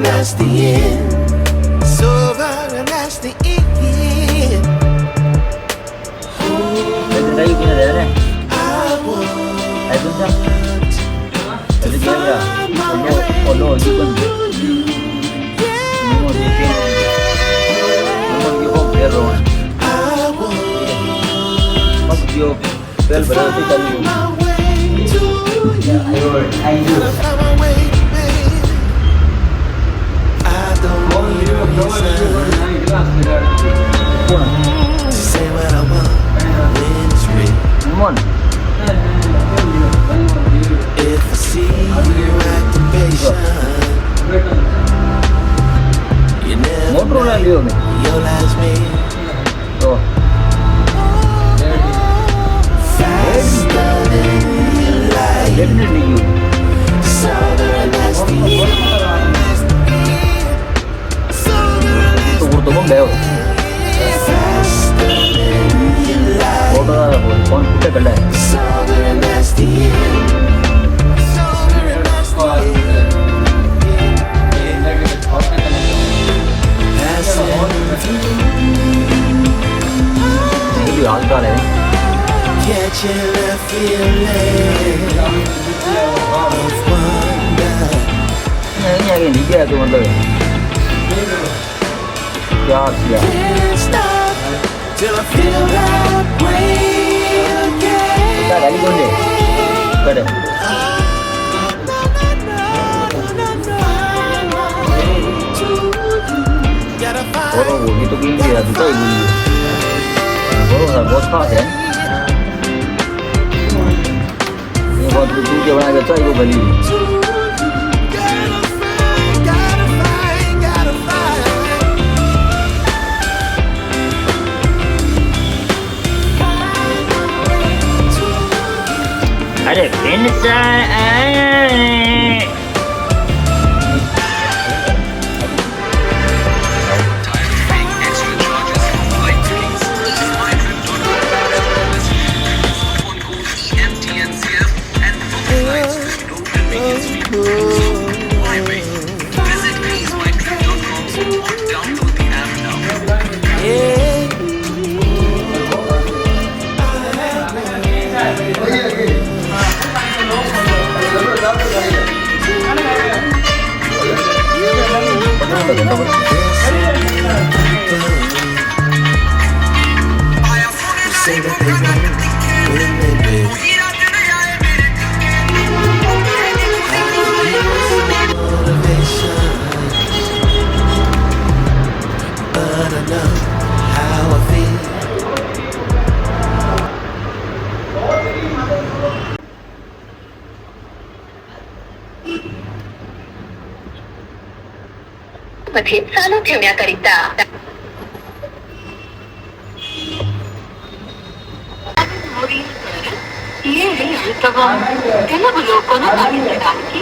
and that's the end. It's over and that's the end. Kayu punya dia ni. I want Ayo jam. to Jadi dia dia. find my way Ono juga. to you. Ono dia pun. Ono dia pun berro. I want Pas dia bel berarti kali. my way to you. Ayo. Find my way, baby. I don't need a reason to say what I want when it's written. Mon. If I see you acting patient, you never Motor lah dia ni. your last me So. faster than you like. Definitely you. Sober and that's the end. Sober and that's Tu urut umum dah. faster than you like. Motor lah phone kita kedai. Sober and that's the end. Sober and that's the end. Ini dia alga ni. Catching a feeling of wonder. Ini yang ini dia tu मतलब. क्या किया? Can't stop till I feel that way again. Kita kali kau ni. Kada. Gotta find Orang वो ni tu kini dia tu tak ibu ni. Orang dah bos khas kan. Ni buat tu dia orang agak tak ibu beli. gotta find. Ada inside. Say that they won't when they will. Motivation, but I know how I feel. मध्ये चालू ठेवण्याकरिता తెలుగులో కొనసాగించడానికి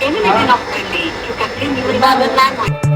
8 నొక్కండి. To continue in Language.